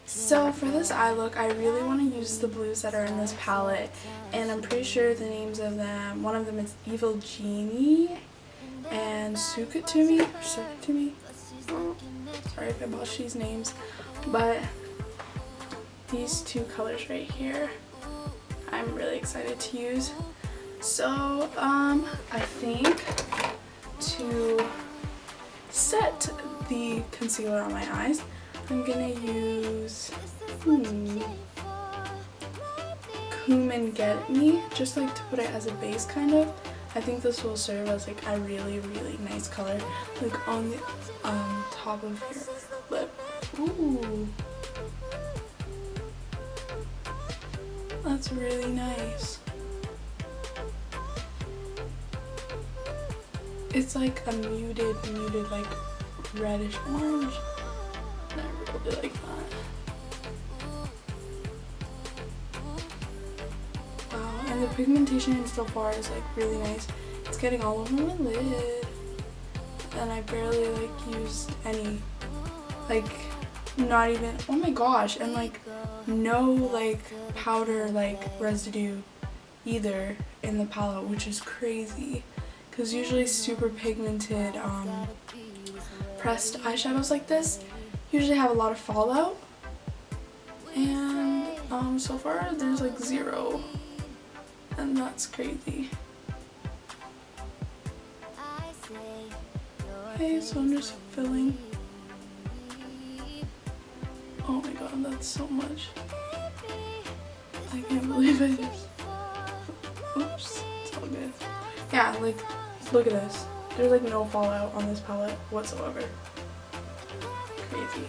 So for this eye look, I really want to use the blues that are in this palette, and I'm pretty sure the names of them, one of them is Evil Genie and Sukatumi. Oh, sorry if I botched these names, but these two colors right here I'm really excited to use. So I think to set the concealer on my eyes, I'm gonna use Come and Get Me, just like to put it as a base kind of. I think this will serve as like a really nice color, like on the top of your lip. Ooh, that's really nice. It's like a muted like reddish orange. I really like that. Wow, and the pigmentation so far is like really nice. It's getting all over my lid, and I barely like used any, like not even, oh my gosh, and like no like powder like residue either in the palette, which is crazy because usually super pigmented pressed eyeshadows like this usually have a lot of fallout, and so far there's like zero, and that's crazy. Okay, so I'm just filling. Oh my god, that's so much. I can't believe I just, oops, it's all good. Yeah, like look at this, there's like no fallout on this palette whatsoever. Crazy.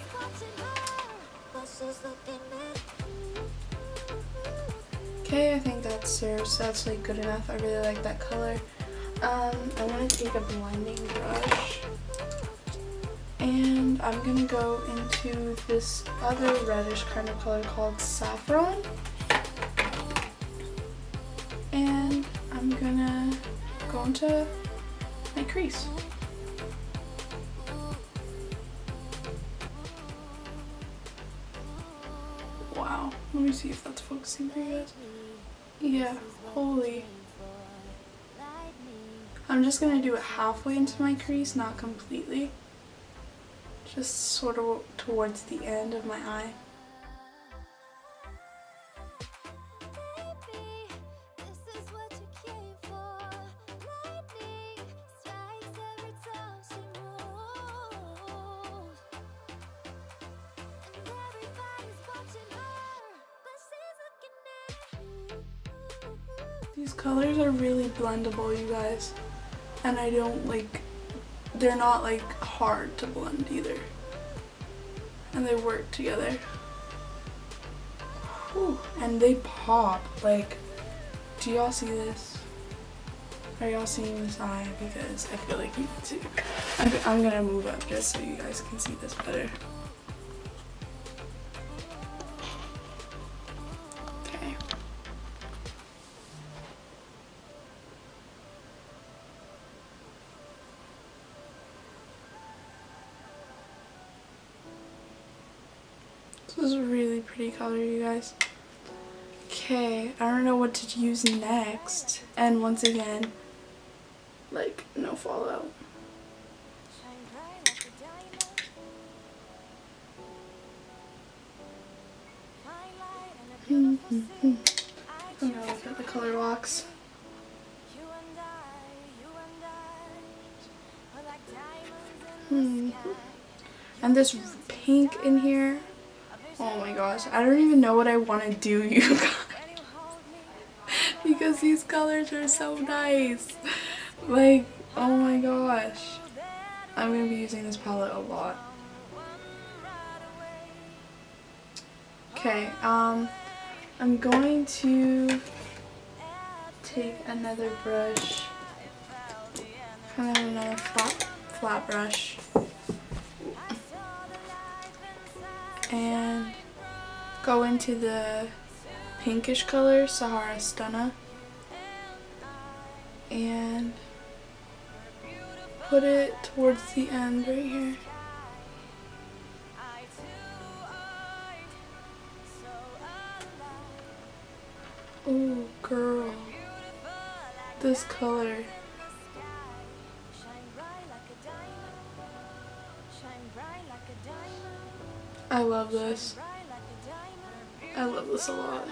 Okay, I think that serves. That's like good enough. I really like that color. I'm gonna take a blending brush and I'm gonna go into this other reddish kind of color called Saffron, and I'm gonna go into my crease. Wow, let me see if that's focusing for you guys. Yeah, holy. I'm just gonna do it halfway into my crease, not completely. Just sort of towards the end of my eye. These colors are really blendable, you guys, and I don't like, they're not like hard to blend either, and they work together. Whew. And they pop. Like, do y'all see this? Are y'all seeing this eye? Because I feel like you need to. I'm gonna move up just so you guys can see this better. This is a really pretty color, you guys. Okay, I don't know what to use next. And once again, like, no fallout. I'm gonna look at the color box. And this pink in here. Oh my gosh, I don't even know what I want to do, you guys. Because these colors are so nice. Like, oh my gosh. I'm going to be using this palette a lot. Okay, I'm going to take another brush. Kind of another flat brush. And go into the pinkish color, Sahara Stunna, and put it towards the end right here. Oh, girl. This color. I love this. I love this a lot.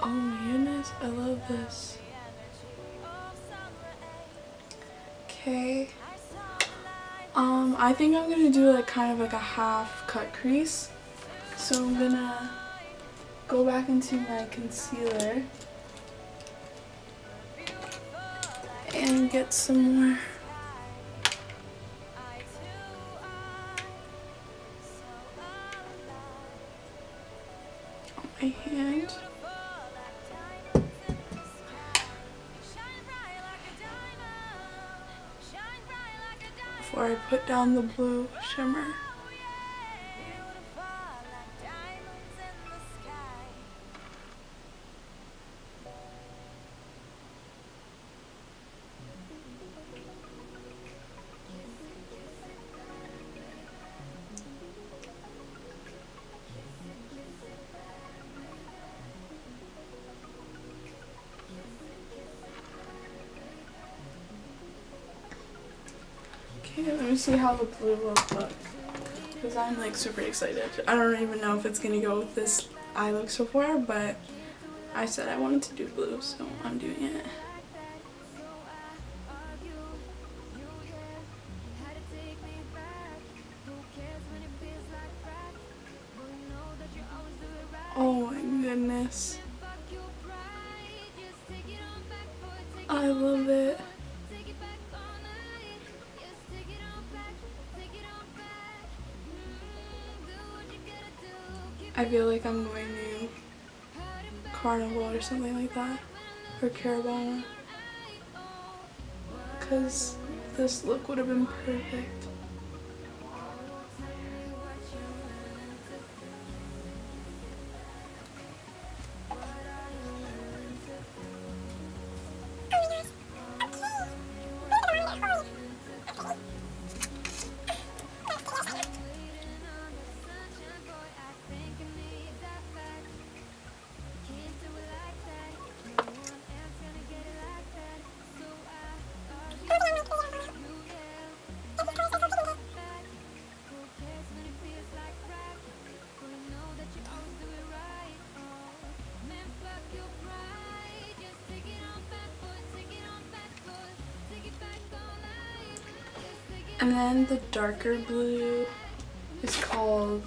Oh my goodness, I love this. Okay. I think I'm gonna do like kind of like a half cut crease. So I'm gonna go back into my concealer and get some more on my hand. Before I put down the blue shimmer. Okay, let me see how the blue will look. Because I'm like super excited. I don't even know if it's gonna go with this eye look so far, but I said I wanted to do blue, so I'm doing it. Oh my goodness. I love it. I feel like I'm going to Carnival or something like that, or Caravana, because this look would have been perfect. And then the darker blue is called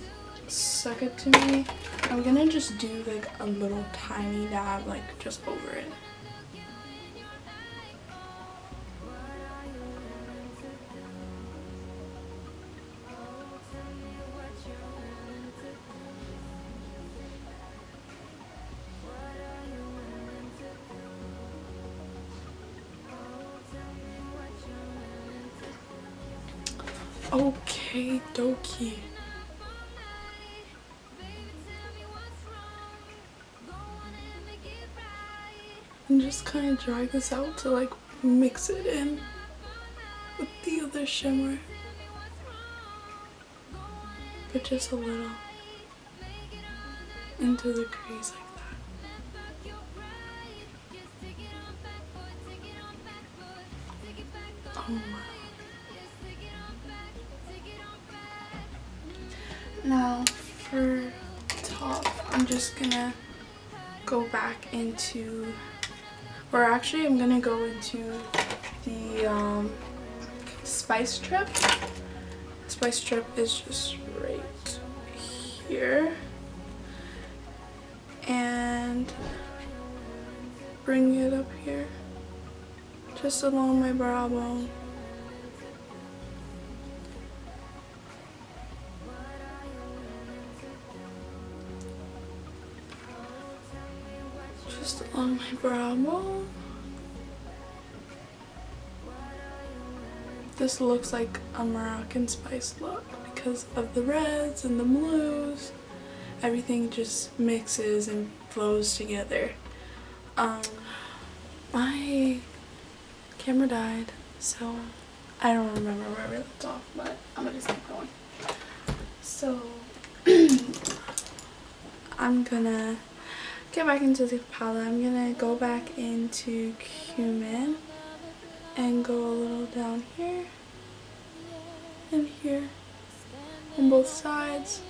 Suck It To Me. I'm gonna just do like a little tiny dab, like just over it. Okay, dokie. And just kind of drag this out to like mix it in with the other shimmer. But just a little into the crease like that. Oh my. Now for top, I'm just gonna go back into, or actually I'm gonna go into the Spice Trip. Spice Trip is just right here. And bring it up here, just along my brow bone. Just along my brow bone. this looks like a Moroccan spice look because of the reds and the blues. Everything just mixes and flows together. My camera died, so I don't remember where we left off, but I'm gonna just keep going. So I'm gonna get back into the palette. I'm gonna go back into cumin and go a little down here and here on both sides.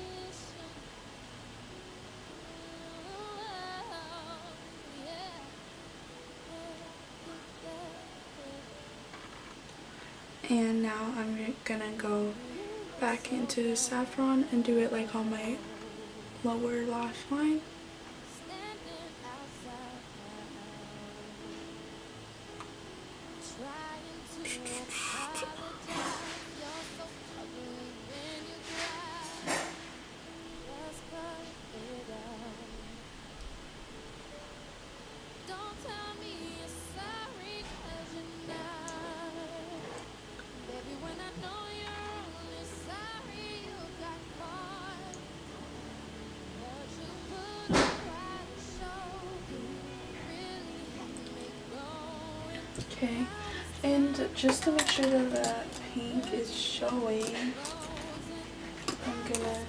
And now I'm gonna go back into saffron and do it like on my lower lash line. Okay, and just to make sure that the pink is showing, I'm gonna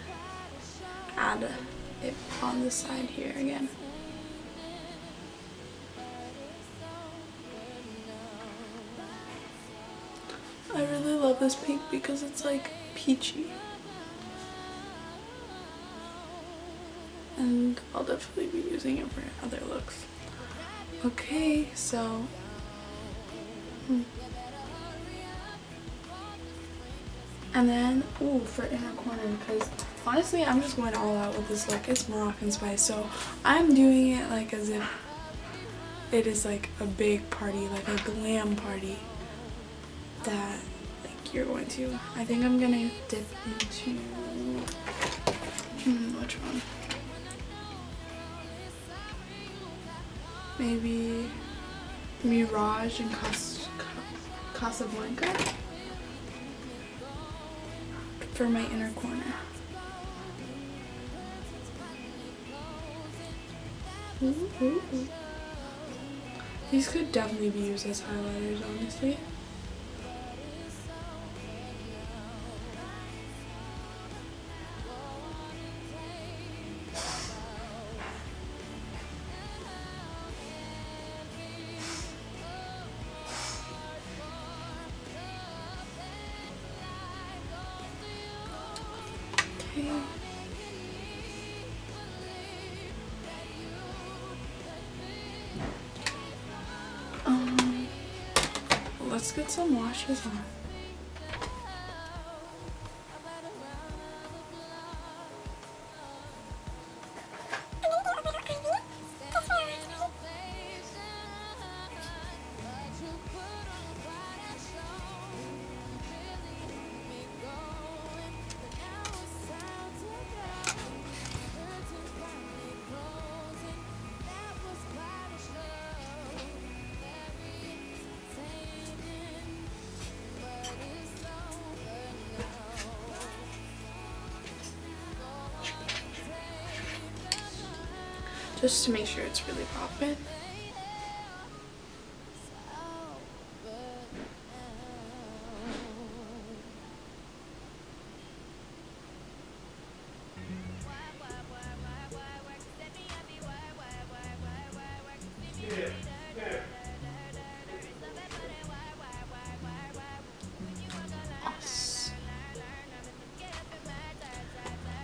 add it on the side here again. I really love this pink because it's like peachy. And I'll definitely be using it for other looks. Okay, so and then, ooh, for inner corner, because honestly I'm just going all out with this look. It's Moroccan spice, so I'm doing it like as if it is like a big party, like a glam party that like you're going to. I think I'm gonna dip into which one? Maybe Mirage and Casablanca for my inner corner. Ooh, ooh, ooh. These could definitely be used as highlighters, honestly. Let's get some washes on. Just to make sure it's really popping.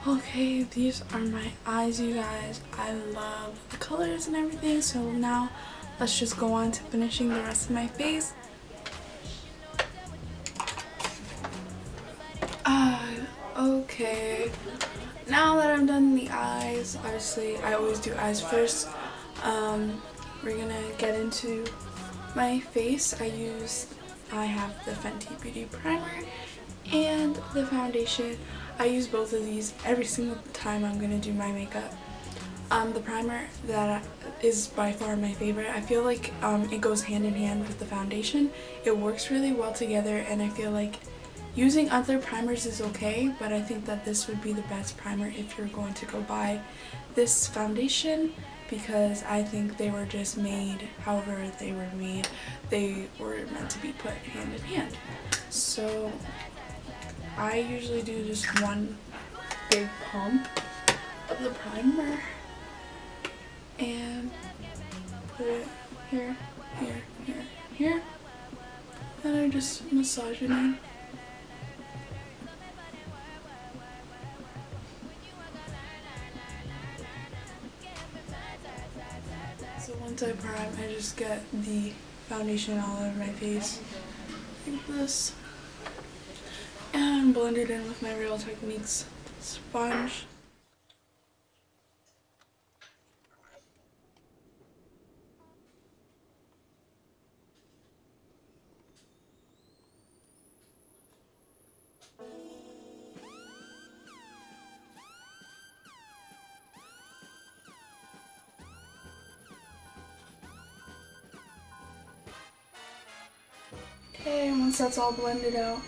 Okay, these are my eyes, you guys. I love the colors and everything, so now let's just go on to finishing the rest of my face. Okay, now that I'm done the eyes, obviously I always do eyes first. We're gonna get into my face. I have the Fenty Beauty primer and the foundation. I use both of these every single time I'm gonna do my makeup. The primer that is by far my favorite. I feel like it goes hand in hand with the foundation. It works really well together, and I feel like using other primers is okay, but I think that this would be the best primer if you're going to go buy this foundation, because I think they were just made however they were made. They were meant to be put hand in hand. So I usually do just one big pump of the primer and put it here, here, here, here, and I just massage it in. So once I prime, I just get the foundation all over my face like this and blend it in with my Real Techniques sponge. Okay, once that's all blended out,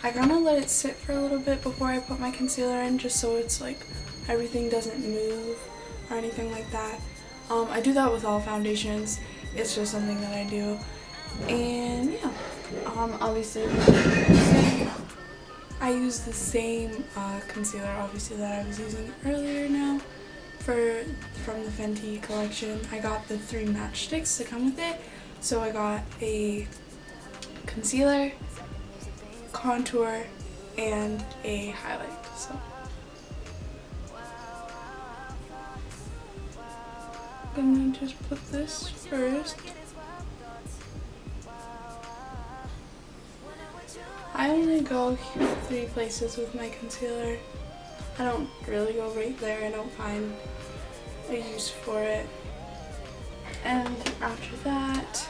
I kind of let it sit for a little bit before I put my concealer in, just so it's like everything doesn't move or anything like that. I do that with all foundations. It's just something that I do. And yeah, obviously I use the same concealer obviously that I was using earlier now from the Fenty collection. I got the 3 matchsticks to come with it. So I got a concealer, contour, and a highlight. So I'm gonna just put this first. I only go 3 places with my concealer. I don't really go right there. I don't find a use for it. And after that,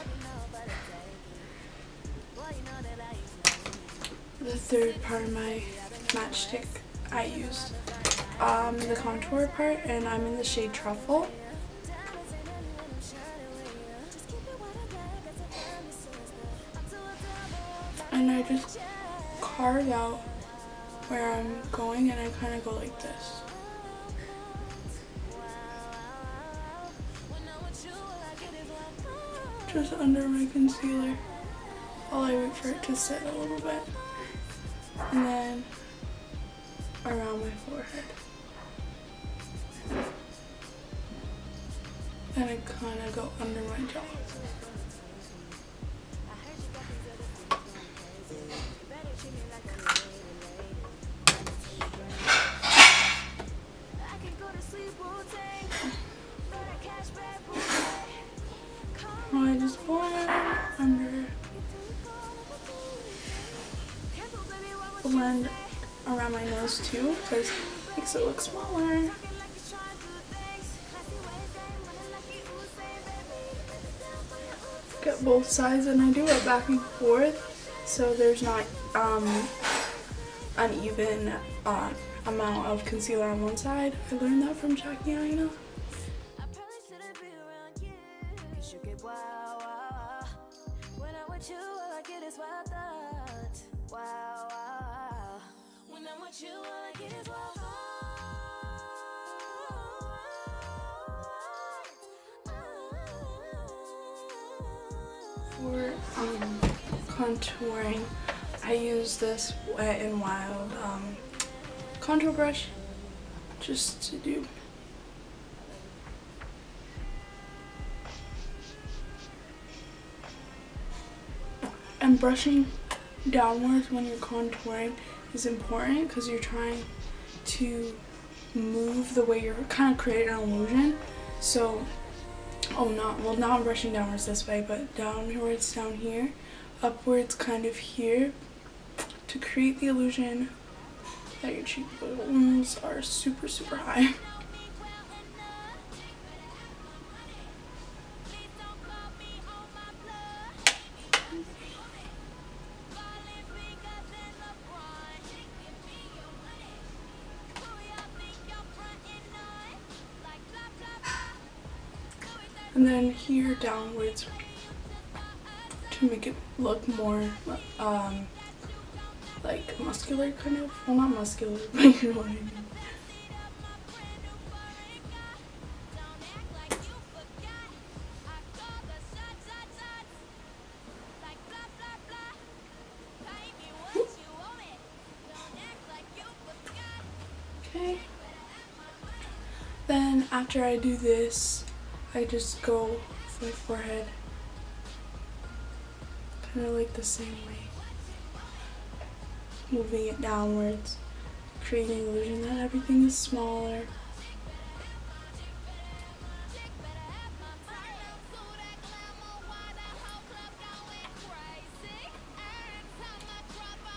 the third part of my matchstick, I used the contour part, and I'm in the shade Truffle. And I just carve out where I'm going, and I kind of go like this. Just under my concealer while I wait for it to set a little bit. And then around my forehead. And I kind of go under my jaw. I just blend around my nose too, because it makes it look smaller. Get both sides, and I do it back and forth so there's not uneven amount of concealer on one side. I learned that from Jackie Aina. For contouring, I use this Wet n Wild contour brush just to do. And brushing downwards when you're contouring is important because you're trying to move the way you're kind of creating an illusion. So now I'm brushing downwards this way, but downwards down here, upwards kind of here, to create the illusion that your cheekbones are super, super high. and then here downwards to make it look more like muscular kind of. Well, not muscular, but you know what I mean. Okay. Then after I do this, I just go with my forehead, kind of like the same way, moving it downwards, creating the illusion that everything is smaller.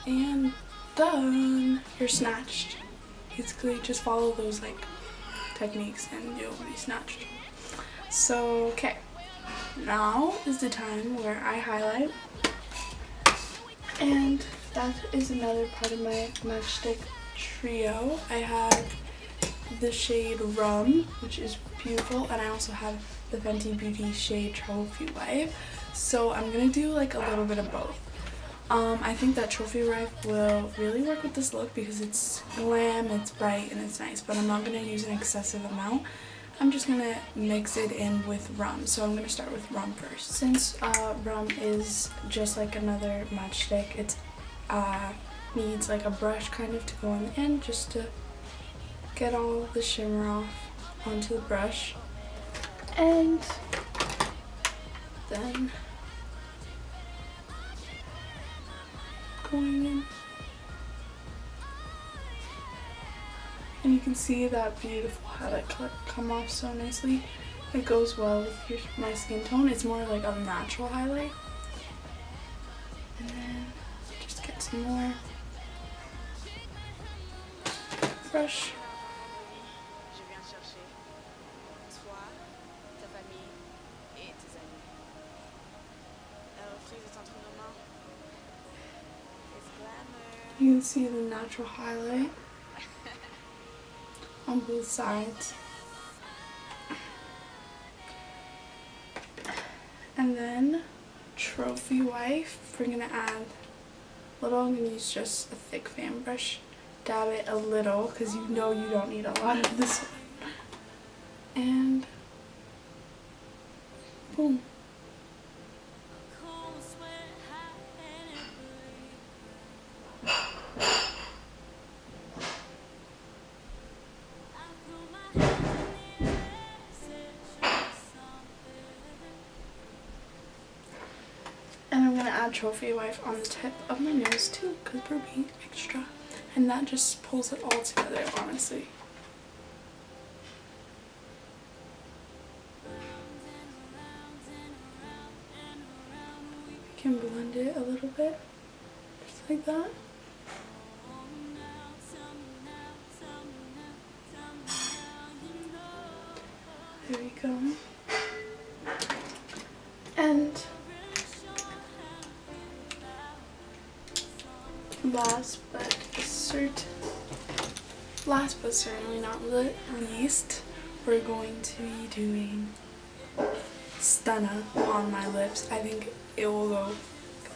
And done! You're snatched. Basically, just follow those like techniques and you'll be snatched. So, okay. Now is the time where I highlight. And that is another part of my matchstick trio. I have the shade Rum, which is beautiful, and I also have the Fenty Beauty shade Trophy Wife. So I'm gonna do like a little bit of both. I think that Trophy Wife will really work with this look because it's glam, it's bright, and it's nice, but I'm not gonna use an excessive amount. I'm just gonna mix it in with Rum. So I'm gonna start with Rum first. Since Rum is just like another matchstick, it needs like a brush kind of to go on the end just to get all the shimmer off onto the brush. And then going in. And you can see that beautiful highlight come off so nicely. It goes well with my skin tone. It's more like a natural highlight. And then just get some more brush. You can see the natural highlight on both sides. And then Trophy Wife, we're gonna add a little. I'm gonna use just a thick fan brush, dab it a little because you know you don't need a lot of this one. And boom. And I'm going to add Trophy Wife on the tip of my nose too, because we're being extra. And that just pulls it all together, honestly. I can blend it a little bit, just like that. There we go. And last but certainly not least, we're going to be doing Stunna on my lips. I think it will go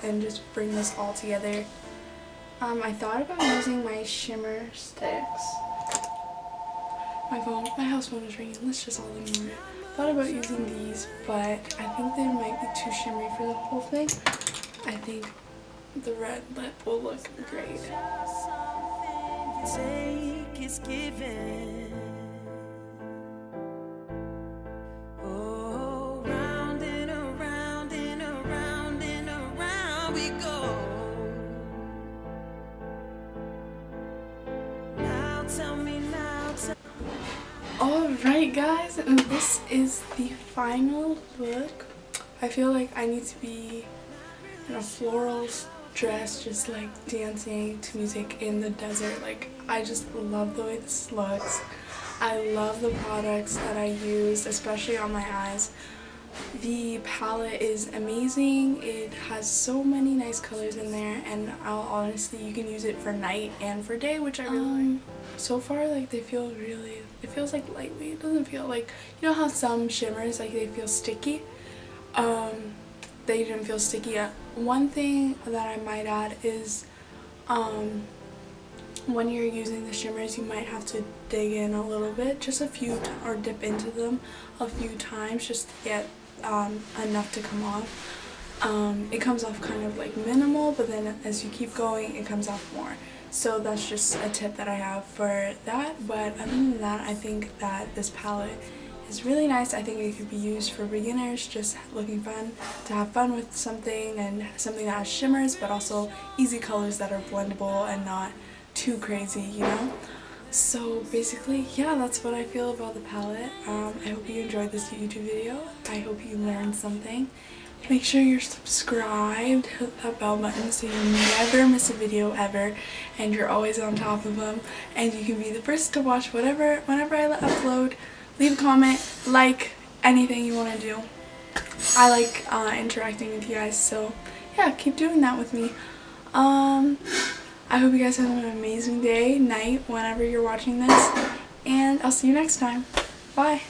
and just bring this all together. I thought about using my shimmer sticks. My house phone is ringing. Let's just all ignore it. Thought about using these, but I think they might be too shimmery for the whole thing. I think the red lip will look great. Take is given. Oh, round and around and around and around we go. Now tell me now. Alright guys, and this is the final look. I feel like I need to be in a floral dress, just like dancing to music in the desert. Like, I just love the way this looks. I love the products that I used, especially on my eyes. The palette is amazing. It has so many nice colors in there, and honestly, you can use it for night and for day, which I really like. So far, like, they feel really, it feels like lightweight. It doesn't feel like, you know how some shimmers, like, they feel sticky? They didn't feel sticky. One thing that I might add is when you're using the shimmers, you might have to dig in a little bit, just a few, or dip into them a few times just to get enough to come off. It comes off kind of like minimal, but then as you keep going, it comes off more. So that's just a tip that I have for that. But other than that, I think that this palette is really nice. I think it could be used for beginners just looking fun, to have fun with something, and something that has shimmers but also easy colors that are blendable and not too crazy, you know? So basically, yeah, that's what I feel about the palette. I hope you enjoyed this YouTube video. I hope you learned something. Make sure you're subscribed, hit that bell button so you never miss a video ever, and you're always on top of them, and you can be the first to watch whenever I upload. Leave a comment, like, anything you want to do. I like interacting with you guys, so yeah, keep doing that with me. I hope you guys have an amazing day, night, whenever you're watching this, and I'll see you next time. Bye!